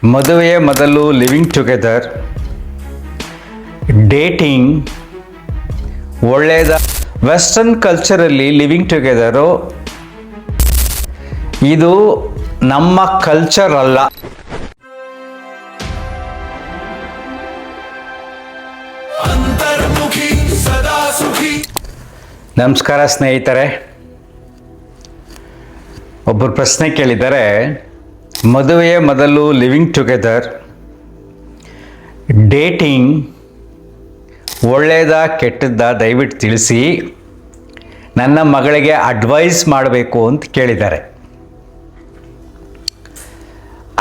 ಮದುವೆಯ ಮೊದಲು living together, dating ಒಳ್ಳೆಯದ. ವೆಸ್ಟರ್ನ್ ಕಲ್ಚರಲ್ಲಿ ಲಿವಿಂಗ್ ಟುಗೆದರು ಇದು ನಮ್ಮ ಕಲ್ಚರ್ ಅಲ್ಲ. ನಮಸ್ಕಾರ ಸ್ನೇಹಿತರೆ. ಒಬ್ಬರು ಪ್ರಶ್ನೆ ಕೇಳಿದ್ದಾರೆ, ಮದುವೆಯ ಮೊದಲು ಲಿವಿಂಗ್ ಟುಗೆದರ್, ಡೇಟಿಂಗ್ ಒಳ್ಳೆಯದ ಕೆಟ್ಟದ್ದ ದಯವಿಟ್ಟು ತಿಳಿಸಿ, ನನ್ನ ಮಗಳಿಗೆ ಅಡ್ವೈಸ್ ಮಾಡಬೇಕು ಅಂತ ಕೇಳಿದ್ದಾರೆ.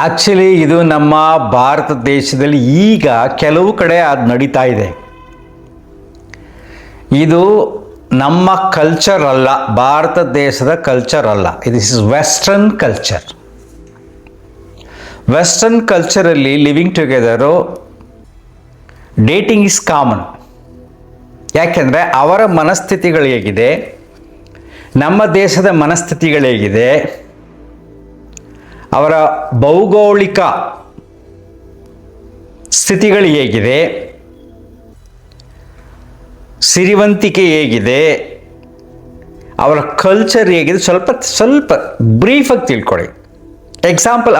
ಆ್ಯಕ್ಚುಲಿ ಇದು ನಮ್ಮ ಭಾರತ ದೇಶದಲ್ಲಿ ಈಗ ಕೆಲವು ಕಡೆ ಅದು ನಡೀತಾ ಇದೆ. ಇದು ನಮ್ಮ ಕಲ್ಚರ್ ಅಲ್ಲ, ಭಾರತ ದೇಶದ ಕಲ್ಚರ್ ಅಲ್ಲ. ಇದು ಇಸ್ ವೆಸ್ಟರ್ನ್ ಕಲ್ಚರ್. ವೆಸ್ಟರ್ನ್ ಕಲ್ಚರಲ್ಲಿ living together, dating is common. ಯಾಕೆಂದರೆ ಅವರ ಮನಸ್ಥಿತಿಗಳು ಹೇಗಿದೆ, ನಮ್ಮ ದೇಶದ ಮನಸ್ಥಿತಿಗಳು ಹೇಗಿದೆ, ಅವರ ಭೌಗೋಳಿಕ ಸ್ಥಿತಿಗಳು ಹೇಗಿದೆ, ಸಿರಿವಂತಿಕೆ ಹೇಗಿದೆ, ಅವರ ಕಲ್ಚರ್ ಹೇಗಿದೆ, ಸ್ವಲ್ಪ ಬ್ರೀಫಾಗಿ ತಿಳ್ಕೊಳ್ಳಿ. ಎಕ್ಸಾಂಪಲ್,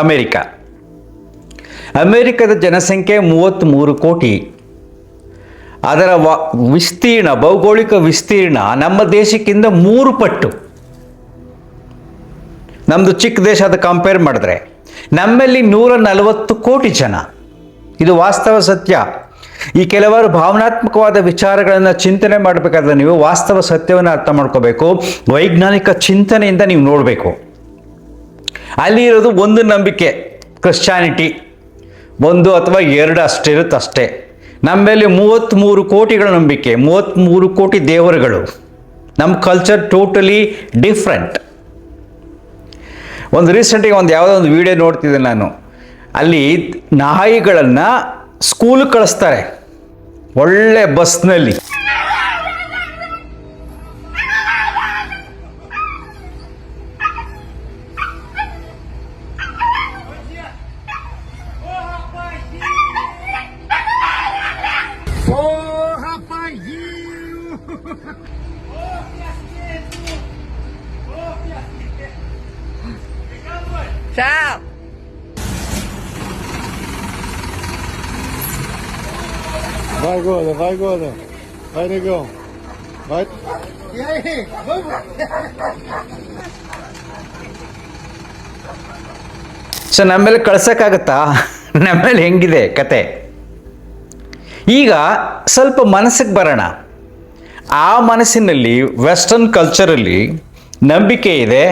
ಅಮೇರಿಕದ ಜನಸಂಖ್ಯೆ 33 ಕೋಟಿ. ಅದರ ವಿಸ್ತೀರ್ಣ, ಭೌಗೋಳಿಕ ವಿಸ್ತೀರ್ಣ ನಮ್ಮ ದೇಶಕ್ಕಿಂತ 3 ಪಟ್ಟು. ನಮ್ಮದು ಚಿಕ್ಕ ದೇಶ, ಅದು ಕಂಪೇರ್ ಮಾಡಿದ್ರೆ ನಮ್ಮಲ್ಲಿ 140 ಕೋಟಿ ಜನ. ಇದು ವಾಸ್ತವ ಸತ್ಯ. ಈ ಕೆಲವರು ಭಾವನಾತ್ಮಕವಾದ ವಿಚಾರಗಳನ್ನು ಚಿಂತನೆ ಮಾಡಬೇಕಾದ್ರೆ ನೀವು ವಾಸ್ತವ ಸತ್ಯವನ್ನು ಅರ್ಥ ಮಾಡ್ಕೋಬೇಕು. ವೈಜ್ಞಾನಿಕ ಚಿಂತನೆಯಿಂದ ನೀವು ನೋಡಬೇಕು. ಅಲ್ಲಿ ಇರೋದು ಒಂದು ನಂಬಿಕೆ, ಕ್ರಿಶ್ಚಾನಿಟಿ, 1 ಅಥವಾ 2 ಅಷ್ಟೇ. ನಮ್ಮಲ್ಲಿ 33 ಕೋಟಿಗಳ ನಂಬಿಕೆ, 33 ಕೋಟಿ ದೇವರುಗಳು. ನಮ್ಮ ಕಲ್ಚರ್ ಟೋಟಲಿ ಡಿಫ್ರೆಂಟ್. ರೀಸೆಂಟಿಗೆ ಯಾವುದೋ ಒಂದು ವಿಡಿಯೋ ನೋಡ್ತಿದ್ದೆ ನಾನು. ಅಲ್ಲಿ ನಾಯಿಗಳನ್ನು ಸ್ಕೂಲಿಗೆ ಕಳಿಸ್ತಾರೆ, ಒಳ್ಳೆ ಬಸ್ನಲ್ಲಿ. Ciao! Vai gorda. Vai, negão. Vai. E aí, vamos? So ನಮ್ಮೇಲೆ ಕಳ್ಸೋಕ್ಕಾಗತ್ತಾ? ನಮ್ಮೇಲೆ ಹೆಂಗಿದೆ ಕತೆ? ಈಗ ಸ್ವಲ್ಪ ಮನಸ್ಸಿಗೆ ಬರೋಣ. ಆ ಮನಸ್ಸಿನಲ್ಲಿ ವೆಸ್ಟರ್ನ್ ಕಲ್ಚರಲ್ಲಿ ನಂಬಿಕೆ ಇದೆ,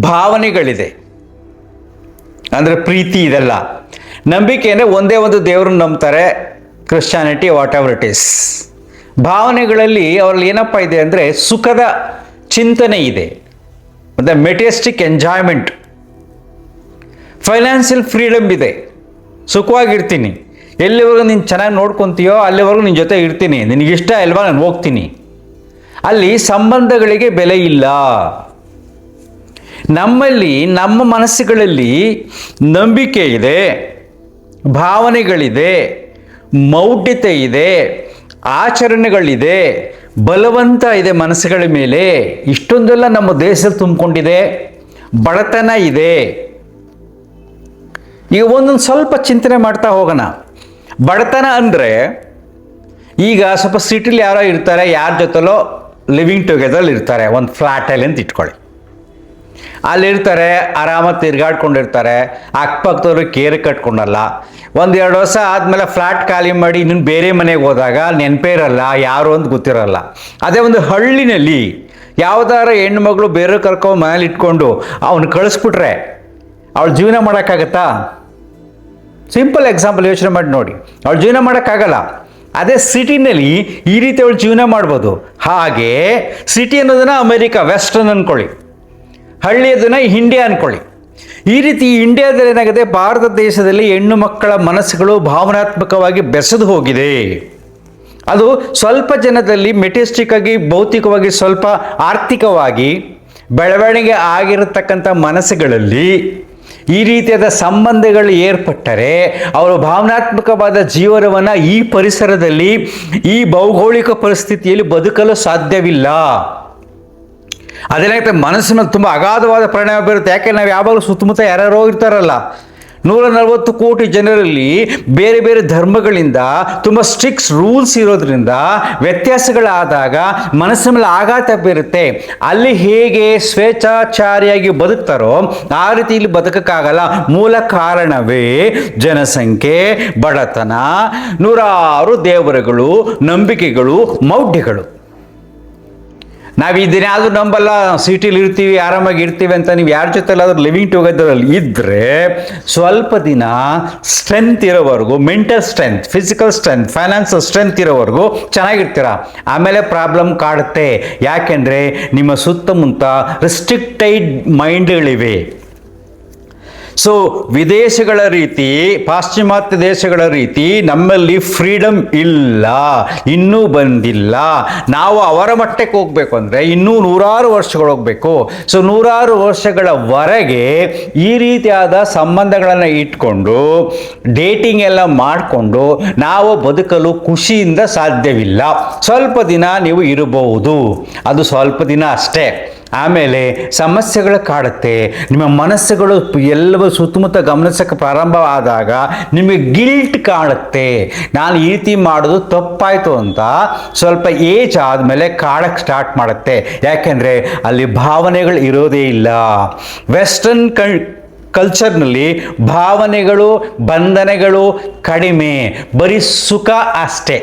ಭಾವನೆಗಳಿದೆ. ಅಂದರೆ ಪ್ರೀತಿ, ಇದೆಲ್ಲ ನಂಬಿಕೆ. ಅಂದರೆ ಒಂದೇ ಒಂದು ದೇವ್ರನ್ನ ನಂಬ್ತಾರೆ, Christianity, whatever it is. ಭಾವನೆಗಳಲ್ಲಿ ಅವರಲ್ಲಿ ಏನಪ್ಪ ಇದೆ ಅಂದರೆ ಸುಖದ ಚಿಂತನೆ ಇದೆ, ಮತ್ತು ಮೆಟೀರಿಯಲಿಸ್ಟಿಕ್ ಎಂಜಾಯ್ಮೆಂಟ್, ಫೈನಾನ್ಷಿಯಲ್ ಫ್ರೀಡಮ್ ಇದೆ. ಸುಖವಾಗಿರ್ತೀನಿ, ಎಲ್ಲಿವರೆಗೂ ನೀನು ಚೆನ್ನಾಗಿ ನೋಡ್ಕೊತೀಯೋ ಅಲ್ಲಿವರೆಗೂ ನಿನ್ನ ಜೊತೆ ಇರ್ತೀನಿ, ನಿನಗಿಷ್ಟ ಅಲ್ವಾ ನಾನು ಹೋಗ್ತೀನಿ. ಅಲ್ಲಿ ಸಂಬಂಧಗಳಿಗೆ ಬೆಲೆ ಇಲ್ಲ. ನಮ್ಮಲ್ಲಿ, ನಮ್ಮ ಮನಸ್ಸುಗಳಲ್ಲಿ ನಂಬಿಕೆ ಇದೆ, ಭಾವನೆಗಳಿದೆ, ಮೌಢ್ಯತೆ ಇದೆ, ಆಚರಣೆಗಳಿದೆ, ಬಲವಂತ ಇದೆ ಮನಸ್ಸುಗಳ ಮೇಲೆ. ಇಷ್ಟೊಂದೆಲ್ಲ ನಮ್ಮ ದೇಶದಲ್ಲಿ ತುಂಬಿಕೊಂಡಿದೆ. ಬಡತನ ಇದೆ. ಈಗ ಒಂದೊಂದು ಸ್ವಲ್ಪ ಚಿಂತನೆ ಮಾಡ್ತಾ ಹೋಗೋಣ. ಬಡತನ ಅಂದರೆ ಈಗ ಸ್ವಲ್ಪ ಸಿಟಿಲಿ ಯಾರೋ ಇರ್ತಾರೆ, ಯಾರ ಜೊತೆಲೋ ಲಿವಿಂಗ್ ಟುಗೆದರ್ ಇರ್ತಾರೆ, ಒಂದು ಫ್ಲ್ಯಾಟಲ್ಲಿ ಅಂತ ಇಟ್ಕೊಳ್ಳಿ. ಅಲ್ಲಿರ್ತಾರೆ, ಆರಾಮಾಗಿ ತಿರ್ಗಾಡ್ಕೊಂಡಿರ್ತಾರೆ, ಅಕ್ಕಪಕ್ಕದವ್ರು ಕೇರ್ ಕಟ್ಕೊಂಡಲ್ಲ. 1-2 ವರ್ಷ ಆದಮೇಲೆ ಫ್ಲ್ಯಾಟ್ ಖಾಲಿ ಮಾಡಿ ಇನ್ನೊಂದು ಬೇರೆ ಮನೆಗೆ ಹೋದಾಗ ನೆನಪೇ ಇರಲ್ಲ, ಯಾರು ಅಂತ ಗೊತ್ತಿರಲ್ಲ. ಅದೇ ಒಂದು ಹಳ್ಳಿನಲ್ಲಿ ಯಾವುದಾರ ಹೆಣ್ಮಗಳು ಬೇರೆ ಕರ್ಕೊಂಡು ಮನೇಲಿ ಇಟ್ಕೊಂಡು ಅವನು ಕಳಿಸ್ಬಿಟ್ರೆ ಅವಳು ಜೀವನ ಮಾಡೋಕ್ಕಾಗತ್ತಾ? ಸಿಂಪಲ್ ಎಕ್ಸಾಂಪಲ್ ಯೋಚನೆ ಮಾಡಿ ನೋಡಿ. ಅವಳು ಜೀವನ ಮಾಡೋಕ್ಕಾಗಲ್ಲ. ಅದೇ ಸಿಟಿನಲ್ಲಿ ಈ ರೀತಿ ಅವಳು ಜೀವನ ಮಾಡ್ಬೋದು. ಹಾಗೆ ಸಿಟಿ ಅನ್ನೋದನ್ನ ಅಮೆರಿಕ, ವೆಸ್ಟರ್ನ್ ಅಂದ್ಕೊಳ್ಳಿ, ಹಳ್ಳಿಯದನ್ನ ಇಂಡಿಯಾ ಅಂದ್ಕೊಳ್ಳಿ. ಈ ರೀತಿ ಇಂಡಿಯಾದಲ್ಲಿ ಏನಾಗಿದೆ, ಭಾರತ ದೇಶದಲ್ಲಿ ಹೆಣ್ಣು ಮಕ್ಕಳ ಮನಸ್ಸುಗಳು ಭಾವನಾತ್ಮಕವಾಗಿ ಬೆಸೆದು ಹೋಗಿದೆ. ಅದು ಸ್ವಲ್ಪ ಜನದಲ್ಲಿ ಮೆಟೀರಿಯಲಿಸ್ಟಿಕ್ ಆಗಿ, ಭೌತಿಕವಾಗಿ, ಸ್ವಲ್ಪ ಆರ್ಥಿಕವಾಗಿ ಬೆಳವಣಿಗೆ ಆಗಿರತಕ್ಕಂಥ ಮನಸ್ಸುಗಳಲ್ಲಿ ಈ ರೀತಿಯಾದ ಸಂಬಂಧಗಳು ಏರ್ಪಟ್ಟರೆ ಅವರು ಭಾವನಾತ್ಮಕವಾದ ಜೀವನವನ್ನು ಈ ಪರಿಸರದಲ್ಲಿ, ಈ ಭೌಗೋಳಿಕ ಪರಿಸ್ಥಿತಿಯಲ್ಲಿ ಬದುಕಲು ಸಾಧ್ಯವಿಲ್ಲ. ಅದೇನಾಗುತ್ತೆ, ಮನಸ್ಸಿನ ಮೇಲೆ ತುಂಬ ಅಗಾಧವಾದ ಪರಿಣಾಮ ಬೀರುತ್ತೆ. ಯಾಕೆ ನಾವು ಯಾವಾಗಲೂ ಸುತ್ತಮುತ್ತ ಯಾರ್ಯಾರೋ ಇರ್ತಾರಲ್ಲ, 140 ಕೋಟಿ ಜನರಲ್ಲಿ ಬೇರೆ ಬೇರೆ ಧರ್ಮಗಳಿಂದ ತುಂಬ ಸ್ಟ್ರಿಕ್ಸ್ ರೂಲ್ಸ್ ಇರೋದ್ರಿಂದ ವ್ಯತ್ಯಾಸಗಳಾದಾಗ ಮನಸ್ಸಿನ ಮೇಲೆ ಆಘಾತ ಬೀರುತ್ತೆ. ಅಲ್ಲಿ ಹೇಗೆ ಸ್ವೇಚ್ಛಾಚಾರಿಯಾಗಿ ಬದುಕ್ತಾರೋ ಆ ರೀತಿ ಇಲ್ಲಿ ಬದುಕಕ್ಕಾಗಲ್ಲ. ಮೂಲ ಕಾರಣವೇ ಜನಸಂಖ್ಯೆ, ಬಡತನ, ನೂರಾರು ದೇವರುಗಳು, ನಂಬಿಕೆಗಳು, ಮೌಢ್ಯಗಳು. ನಾವು ಇದನ್ನಾದರೂ ನಂಬಲ್ಲ, ಸಿಟಿಲಿ ಇರ್ತೀವಿ, ಆರಾಮಾಗಿ ಇರ್ತೀವಿ ಅಂತ ನೀವು ಯಾರ ಜೊತೆಲಾದ್ರೂ ಲಿವಿಂಗ್ ಟುಗೆದರಲ್ಲಿ ಇದ್ದರೆ ಸ್ವಲ್ಪ ದಿನ ಸ್ಟ್ರೆಂತ್ ಇರೋವರೆಗೂ, mental strength, physical strength, financial strength ಇರೋವರೆಗೂ ಚೆನ್ನಾಗಿರ್ತೀರ. ಆಮೇಲೆ ಪ್ರಾಬ್ಲಮ್ ಕಾಡುತ್ತೆ. ಯಾಕೆಂದರೆ ನಿಮ್ಮ ಸುತ್ತಮುತ್ತ ರಿಸ್ಟ್ರಿಕ್ಟೆಡ್ ಮೈಂಡ್ಗಳಿವೆ. ಸೊ ವಿದೇಶಗಳ ರೀತಿ, ಪಾಶ್ಚಿಮಾತ್ಯ ದೇಶಗಳ ರೀತಿ ನಮ್ಮಲ್ಲಿ ಫ್ರೀಡಮ್ ಇಲ್ಲ, ಇನ್ನೂ ಬಂದಿಲ್ಲ. ನಾವು ಅವರ ಮಟ್ಟಕ್ಕೆ ಹೋಗ್ಬೇಕು ಅಂದರೆ ಇನ್ನೂ ನೂರಾರು ವರ್ಷಗಳು ಹೋಗಬೇಕು. ಸೊ ನೂರಾರು ವರ್ಷಗಳವರೆಗೆ ಈ ರೀತಿಯಾದ ಸಂಬಂಧಗಳನ್ನು ಇಟ್ಕೊಂಡು ಡೇಟಿಂಗ್ ಎಲ್ಲ ಮಾಡಿಕೊಂಡು ನಾವು ಬದುಕಲು ಖುಷಿಯಿಂದ ಸಾಧ್ಯವಿಲ್ಲ. ಸ್ವಲ್ಪ ದಿನ ನೀವು ಇರಬಹುದು, ಅದು ಸ್ವಲ್ಪ ದಿನ ಅಷ್ಟೇ. ಆಮೇಲೆ ಸಮಸ್ಯೆಗಳು ಕಾಡುತ್ತೆ. ನಿಮ್ಮ ಮನಸ್ಸುಗಳು ಎಲ್ಲವೂ ಸುತ್ತಮುತ್ತ ಗಮನಿಸೋಕ್ಕೆ ಪ್ರಾರಂಭ ಆದಾಗ ನಿಮಗೆ ಗಿಲ್ಟ್ ಕಾಣುತ್ತೆ. ನಾನು ಈ ರೀತಿ ಮಾಡೋದು ತಪ್ಪಾಯಿತು ಅಂತ ಸ್ವಲ್ಪ ಏಜ್ ಆದಮೇಲೆ ಕಾಡಕ್ಕೆ ಸ್ಟಾರ್ಟ್ ಮಾಡುತ್ತೆ. ಯಾಕೆಂದರೆ ಅಲ್ಲಿ ಭಾವನೆಗಳು ಇರೋದೇ ಇಲ್ಲ. ವೆಸ್ಟರ್ನ್ ಕಲ್ಚರ್ನಲ್ಲಿ ಭಾವನೆಗಳು, ಬಂಧನಗಳು ಕಡಿಮೆ, ಬರೀ ಸುಖ ಅಷ್ಟೇ.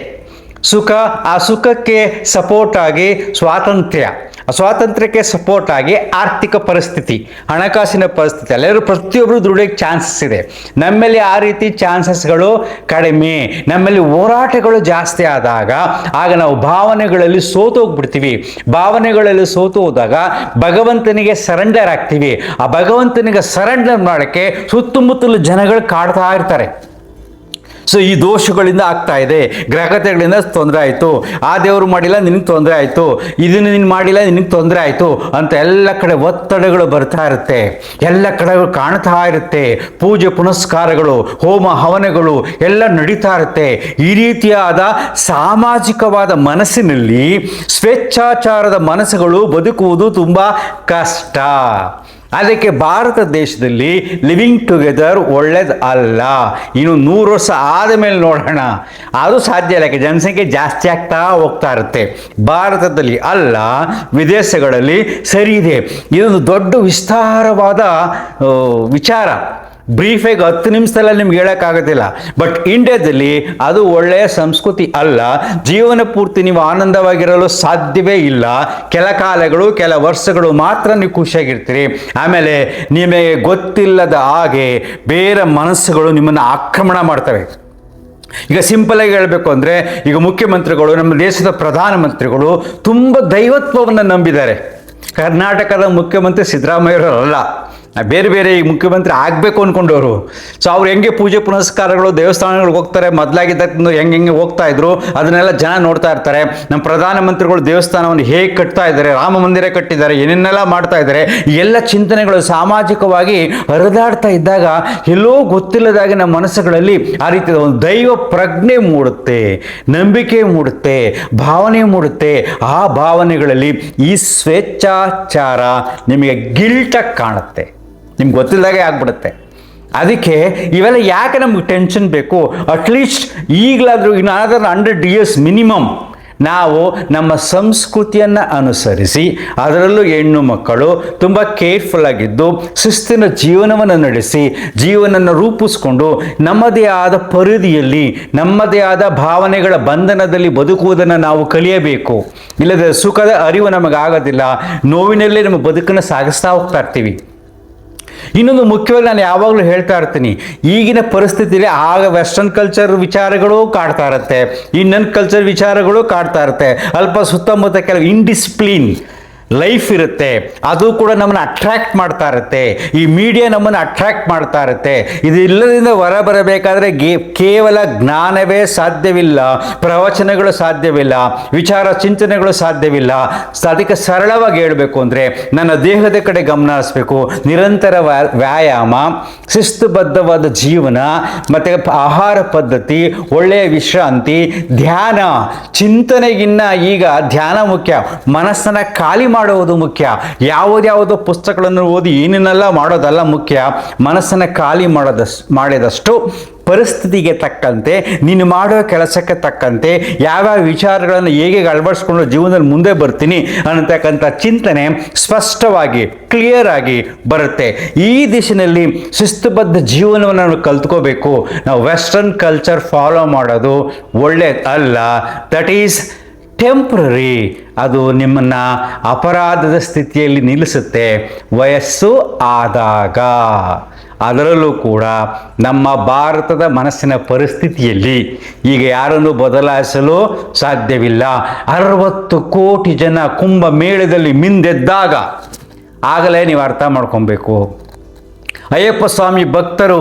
ಸುಖ, ಆ ಸುಖಕ್ಕೆ ಸಪೋರ್ಟ್ ಆಗಿ ಸ್ವಾತಂತ್ರ್ಯ, ಸ್ವಾತಂತ್ರ್ಯಕ್ಕೆ ಸಪೋರ್ಟ್ ಆಗಿ ಆರ್ಥಿಕ ಪರಿಸ್ಥಿತಿ, ಹಣಕಾಸಿನ ಪರಿಸ್ಥಿತಿ, ಎಲ್ಲರೂ ಪ್ರತಿಯೊಬ್ಬರು ದುಡಿಯೋಕ್ಕೆ ಚಾನ್ಸಸ್ ಇದೆ. ನಮ್ಮಲ್ಲಿ ಆ ರೀತಿ ಚಾನ್ಸಸ್ಗಳು ಕಡಿಮೆ. ನಮ್ಮಲ್ಲಿ ಹೋರಾಟಗಳು ಜಾಸ್ತಿ ಆದಾಗ ಆಗ ನಾವು ಭಾವನೆಗಳಲ್ಲಿ ಸೋತೋಗ್ಬಿಡ್ತೀವಿ. ಭಾವನೆಗಳಲ್ಲಿ ಸೋತು ಹೋದಾಗ ಭಗವಂತನಿಗೆ ಸರೆಂಡರ್ ಆಗ್ತೀವಿ. ಆ ಭಗವಂತನಿಗೆ ಸರೆಂಡರ್ ಮಾಡೋಕ್ಕೆ ಸುತ್ತಮುತ್ತಲು ಜನಗಳು ಕಾಡ್ತಾ ಇರ್ತಾರೆ. ಸೊ ಈ ದೋಷಗಳಿಂದ ಆಗ್ತಾ ಇದೆ, ಗ್ರಹತೆಗಳಿಂದ ತೊಂದರೆ ಆಯಿತು, ಆ ದೇವರು ಮಾಡಿಲ್ಲ ನಿನಗೆ ತೊಂದರೆ ಆಯಿತು, ಇದನ್ನು ನೀನು ಮಾಡಿಲ್ಲ ನಿನಗೆ ತೊಂದರೆ ಆಯಿತು ಅಂತ ಎಲ್ಲ ಕಡೆ ಒತ್ತಡಗಳು ಬರ್ತಾ ಇರುತ್ತೆ, ಎಲ್ಲ ಕಡೆ ಕಾಣ್ತಾ ಇರುತ್ತೆ. ಪೂಜೆ ಪುನಸ್ಕಾರಗಳು, ಹೋಮ ಹವನಗಳು ಎಲ್ಲ ನಡೀತಾ ಇರುತ್ತೆ. ಈ ರೀತಿಯಾದ ಸಾಮಾಜಿಕವಾದ ಮನಸ್ಸಿನಲ್ಲಿ ಸ್ವೇಚ್ಛಾಚಾರದ ಮನಸ್ಸುಗಳು ಬದುಕುವುದು ತುಂಬ ಕಷ್ಟ. ಅದಕ್ಕೆ ಭಾರತ ದೇಶದಲ್ಲಿ ಲಿವಿಂಗ್ ಟುಗೆದರ್ ಒಳ್ಳೇದು ಅಲ್ಲ. ಇನ್ನು 100 ವರ್ಷ ಆದ ಮೇಲೆ ನೋಡೋಣ, ಅದು ಸಾಧ್ಯ ಇಲ್ಲ. ಯಾಕೆ ಜನಸಂಖ್ಯೆ ಜಾಸ್ತಿ ಆಗ್ತಾ ಹೋಗ್ತಾ ಇರುತ್ತೆ. ಭಾರತದಲ್ಲಿ ಅಲ್ಲ, ವಿದೇಶಗಳಲ್ಲಿ ಸರಿ ಇದೆ. ಇದೊಂದು ದೊಡ್ಡ ವಿಸ್ತಾರವಾದ ವಿಚಾರ. ಬ್ರೀಫಾಗಿ 10 ನಿಮಿಷದಲ್ಲ ನಿಮ್ಗೆ ಹೇಳೋಕ್ಕಾಗೋದಿಲ್ಲ. ಬಟ್ ಇಂಡಿಯಾದಲ್ಲಿ ಅದು ಒಳ್ಳೆಯ ಸಂಸ್ಕೃತಿ ಅಲ್ಲ. ಜೀವನ ಪೂರ್ತಿ ನೀವು ಆನಂದವಾಗಿರಲು ಸಾಧ್ಯವೇ ಇಲ್ಲ. ಕೆಲ ಕಾಲಗಳು, ಕೆಲ ವರ್ಷಗಳು ಮಾತ್ರ ನೀವು ಖುಷಿಯಾಗಿರ್ತೀರಿ. ಆಮೇಲೆ ನಿಮಗೆ ಗೊತ್ತಿಲ್ಲದ ಹಾಗೆ ಬೇರೆ ಮನಸ್ಸುಗಳು ನಿಮ್ಮನ್ನು ಆಕ್ರಮಣ ಮಾಡ್ತವೆ. ಈಗ ಸಿಂಪಲಾಗಿ ಹೇಳಬೇಕು ಅಂದರೆ, ಈಗ ಮುಖ್ಯಮಂತ್ರಿಗಳು, ನಮ್ಮ ದೇಶದ ಪ್ರಧಾನಮಂತ್ರಿಗಳು ತುಂಬ ದೈವತ್ವವನ್ನು ನಂಬಿದ್ದಾರೆ. ಕರ್ನಾಟಕದ ಮುಖ್ಯಮಂತ್ರಿ ಸಿದ್ದರಾಮಯ್ಯರಲ್ಲ, ಬೇರೆ ಬೇರೆ ಈ ಮುಖ್ಯಮಂತ್ರಿ ಆಗಬೇಕು ಅಂದ್ಕೊಂಡವರು. ಸೊ ಅವ್ರು ಹೆಂಗೆ ಪೂಜೆ ಪುನಸ್ಕಾರಗಳು, ದೇವಸ್ಥಾನಗಳಿಗೆ ಹೋಗ್ತಾರೆ, ಮೊದಲಾಗಿದ್ದಕ್ಕೆ ಹೆಂಗೆ ಹೋಗ್ತಾ ಇದ್ರು ಅದನ್ನೆಲ್ಲ ಜನ ನೋಡ್ತಾ ಇರ್ತಾರೆ. ನಮ್ಮ ಪ್ರಧಾನಮಂತ್ರಿಗಳು ದೇವಸ್ಥಾನವನ್ನು ಹೇಗೆ ಕಟ್ತಾ ಇದ್ದಾರೆ, ರಾಮ ಮಂದಿರ ಕಟ್ಟಿದ್ದಾರೆ, ಏನೇನೆಲ್ಲ ಮಾಡ್ತಾ ಇದ್ದಾರೆ, ಎಲ್ಲ ಚಿಂತನೆಗಳು ಸಾಮಾಜಿಕವಾಗಿ ಹರಿದಾಡ್ತಾ ಇದ್ದಾಗ ಎಲ್ಲೋ ಗೊತ್ತಿಲ್ಲದಾಗಿ ನಮ್ಮ ಮನಸ್ಸುಗಳಲ್ಲಿ ಆ ರೀತಿಯ ಒಂದು ದೈವ ಪ್ರಜ್ಞೆ ಮೂಡುತ್ತೆ, ನಂಬಿಕೆ ಮೂಡುತ್ತೆ, ಭಾವನೆ ಮೂಡುತ್ತೆ. ಆ ಭಾವನೆಗಳಲ್ಲಿ ಈ ಸ್ವೇಚ್ಛಾಚಾರ ನಿಮಗೆ ಗಿಲ್ಟಾಗಿ ಕಾಣುತ್ತೆ, ನಿಮ್ಗೆ ಗೊತ್ತಿಲ್ಲದಾಗೆ ಆಗ್ಬಿಡುತ್ತೆ. ಅದಕ್ಕೆ ಇವೆಲ್ಲ ಯಾಕೆ ನಮ್ಗೆ ಟೆನ್ಷನ್ ಬೇಕು? ಅಟ್ಲೀಸ್ಟ್ ಈಗಲಾದರೂ ಇನ್ನಾದರೂ 100 years ಮಿನಿಮಮ್ ನಾವು ನಮ್ಮ ಸಂಸ್ಕೃತಿಯನ್ನು ಅನುಸರಿಸಿ, ಅದರಲ್ಲೂ ಹೆಣ್ಣು ಮಕ್ಕಳು ತುಂಬ ಕೇರ್ಫುಲ್ ಆಗಿದ್ದು ಶಿಸ್ತಿನ ಜೀವನವನ್ನು ನಡೆಸಿ, ಜೀವನವನ್ನು ರೂಪಿಸ್ಕೊಂಡು ನಮ್ಮದೇ ಆದ ಪರಿಧಿಯಲ್ಲಿ, ನಮ್ಮದೇ ಆದ ಭಾವನೆಗಳ ಬಂಧನದಲ್ಲಿ ಬದುಕುವುದನ್ನು ನಾವು ಕಲಿಯಬೇಕು. ಇಲ್ಲದೆ ಸುಖದ ಅರಿವು ನಮಗಾಗೋದಿಲ್ಲ. ನೋವಿನಲ್ಲೇ ನಮ್ಮ ಬದುಕನ್ನು ಸಾಗಿಸ್ತಾ ಹೋಗ್ತಾ ಇರ್ತೀವಿ. ಇನ್ನೊಂದು ಮುಖ್ಯವಾಗಿ ನಾನು ಯಾವಾಗಲೂ ಹೇಳ್ತಾ ಇರ್ತೀನಿ, ಈಗಿನ ಪರಿಸ್ಥಿತಿಯಲ್ಲಿ ಆಗ ವೆಸ್ಟರ್ನ್ ಕಲ್ಚರ್ ವಿಚಾರಗಳು ಕಾಡ್ತಾ ಇರುತ್ತೆ, ಇಂಡಿಯನ್ ಕಲ್ಚರ್ ವಿಚಾರಗಳು ಕಾಡ್ತಾ ಇರುತ್ತೆ. ಅಲ್ಪ ಸುತ್ತಮುತ್ತ ಕೆಲವು ಇಂಡಿಸಿಪ್ಲಿನ್, ಲೈಫ್ ಇರುತ್ತೆ, ಅದು ಕೂಡ ನಮ್ಮನ್ನು ಅಟ್ರಾಕ್ಟ್ ಮಾಡ್ತಾ ಇರುತ್ತೆ. ಈ ಮೀಡಿಯಾ ನಮ್ಮನ್ನು ಅಟ್ರಾಕ್ಟ್ ಮಾಡ್ತಾ ಇರುತ್ತೆ. ಇದೆಲ್ಲದಿಂದ ಹೊರ ಬರಬೇಕಾದ್ರೆ ಕೇವಲ ಜ್ಞಾನವೇ ಸಾಧ್ಯವಿಲ್ಲ, ಪ್ರವಚನಗಳು ಸಾಧ್ಯವಿಲ್ಲ, ವಿಚಾರ ಚಿಂತನೆಗಳು ಸಾಧ್ಯವಿಲ್ಲ. ಅದಕ್ಕೆ ಸರಳವಾಗಿ ಹೇಳಬೇಕು ಅಂದರೆ ನನ್ನ ದೇಹದ ಕಡೆ ಗಮನ ಹರಿಸಬೇಕು, ನಿರಂತರ ವ್ಯಾಯಾಮ, ಶಿಸ್ತುಬದ್ಧವಾದ ಜೀವನ, ಮತ್ತು ಆಹಾರ ಪದ್ಧತಿ, ಒಳ್ಳೆಯ ವಿಶ್ರಾಂತಿ, ಧ್ಯಾನ. ಚಿಂತನೆಗಿನ್ನ ಈಗ ಧ್ಯಾನ ಮುಖ್ಯ. ಮನಸ್ಸನ್ನು ಖಾಲಿ ಮಾಡುವುದು ಮುಖ್ಯ. ಯಾವುದ್ಯಾವುದೋ ಪುಸ್ತಕಗಳನ್ನು ಓದಿ ಏನೇನೆಲ್ಲ ಮಾಡೋದಲ್ಲ ಮುಖ್ಯ. ಮನಸ್ಸನ್ನು ಖಾಲಿ ಮಾಡಿದಷ್ಟು ಪರಿಸ್ಥಿತಿಗೆ ತಕ್ಕಂತೆ, ನೀನು ಮಾಡೋ ಕೆಲಸಕ್ಕೆ ತಕ್ಕಂತೆ ಯಾವ್ಯಾವ ವಿಚಾರಗಳನ್ನು ಹೇಗೆ ಅಳವಡಿಸ್ಕೊಂಡು ಜೀವನದಲ್ಲಿ ಮುಂದೆ ಬರ್ತೀನಿ ಅನ್ನತಕ್ಕಂಥ ಚಿಂತನೆ ಸ್ಪಷ್ಟವಾಗಿ ಕ್ಲಿಯರ್ ಆಗಿ ಬರುತ್ತೆ. ಈ ದಿಶೆಯಲ್ಲಿ ಶಿಸ್ತುಬದ್ಧ ಜೀವನವನ್ನು ನಾವು ಕಲ್ತ್ಕೋಬೇಕು. ನಾವು ವೆಸ್ಟರ್ನ್ ಕಲ್ಚರ್ ಫಾಲೋ ಮಾಡೋದು ಒಳ್ಳೆಯದಲ್ಲ. That is temporary. ಅದು ನಿಮ್ಮನ್ನು ಅಪರಾಧದ ಸ್ಥಿತಿಯಲ್ಲಿ ನಿಲ್ಲಿಸುತ್ತೆ ವಯಸ್ಸು ಆದಾಗ. ಅದರಲ್ಲೂ ಕೂಡ ನಮ್ಮ ಭಾರತದ ಮನಸ್ಸಿನ ಪರಿಸ್ಥಿತಿಯಲ್ಲಿ ಈಗ ಯಾರನ್ನು ಬದಲಾಯಿಸಲು ಸಾಧ್ಯವಿಲ್ಲ. 60 ಕೋಟಿ ಜನ ಕುಂಭಮೇಳದಲ್ಲಿ ಮಿಂದೆದ್ದಾಗ ಆಗಲೇ ನೀವು ಅರ್ಥ ಮಾಡ್ಕೊಬೇಕು. ಅಯ್ಯಪ್ಪ ಸ್ವಾಮಿ ಭಕ್ತರು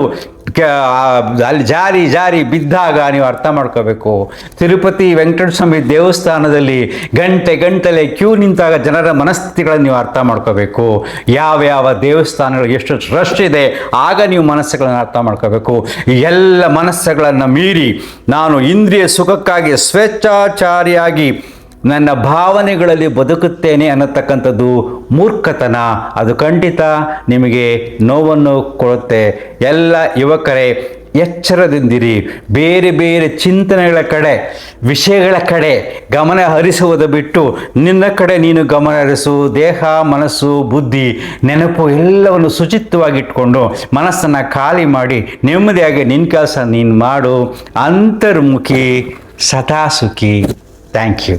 ಅಲ್ಲಿ ಜಾರಿ ಬಿದ್ದಾಗ ನೀವು ಅರ್ಥ ಮಾಡ್ಕೋಬೇಕು. ತಿರುಪತಿ ವೆಂಕಟೇಶ್ವರ ಸ್ವಾಮಿ ದೇವಸ್ಥಾನದಲ್ಲಿ ಗಂಟೆಲೆ ಕ್ಯೂ ನಿಂತಾಗ ಜನರ ಮನಸ್ಥಿತಿಗಳನ್ನು ನೀವು ಅರ್ಥ ಮಾಡ್ಕೋಬೇಕು. ಯಾವ ದೇವಸ್ಥಾನಗಳು ಎಷ್ಟು ರಶ್ ಇದೆ ಆಗ ನೀವು ಮನಸ್ಸುಗಳನ್ನು ಅರ್ಥ ಮಾಡ್ಕೋಬೇಕು. ಎಲ್ಲ ಮನಸ್ಸುಗಳನ್ನು ಮೀರಿ ನಾನು ಇಂದ್ರಿಯ ಸುಖಕ್ಕಾಗಿ ಸ್ವೇಚ್ಛಾಚಾರಿಯಾಗಿ ನನ್ನ ಭಾವನೆಗಳಲ್ಲಿ ಬದುಕುತ್ತೇನೆ ಅನ್ನತಕ್ಕಂಥದ್ದು ಮೂರ್ಖತನ. ಅದು ಖಂಡಿತ ನಿಮಗೆ ನೋವನ್ನು ಕೊಡುತ್ತೆ. ಎಲ್ಲ ಯುವಕರೇ ಎಚ್ಚರದಿಂದಿರಿ. ಬೇರೆ ಚಿಂತನೆಗಳ ಕಡೆ, ವಿಷಯಗಳ ಕಡೆ ಗಮನ ಹರಿಸುವುದು ಬಿಟ್ಟು ನಿನ್ನ ಕಡೆ ನೀನು ಗಮನ ಹರಿಸು. ದೇಹ, ಮನಸ್ಸು, ಬುದ್ಧಿ, ನೆನಪು ಎಲ್ಲವನ್ನು ಶುಚಿತ್ವವಾಗಿಟ್ಕೊಂಡು ಮನಸ್ಸನ್ನು ಖಾಲಿ ಮಾಡಿ ನೆಮ್ಮದಿಯಾಗಿ ನಿನ್ನ ಕೆಲಸ ನೀನು ಮಾಡು. ಅಂತರ್ಮುಖಿ, ಸದಾ ಸುಖಿ. Thank you.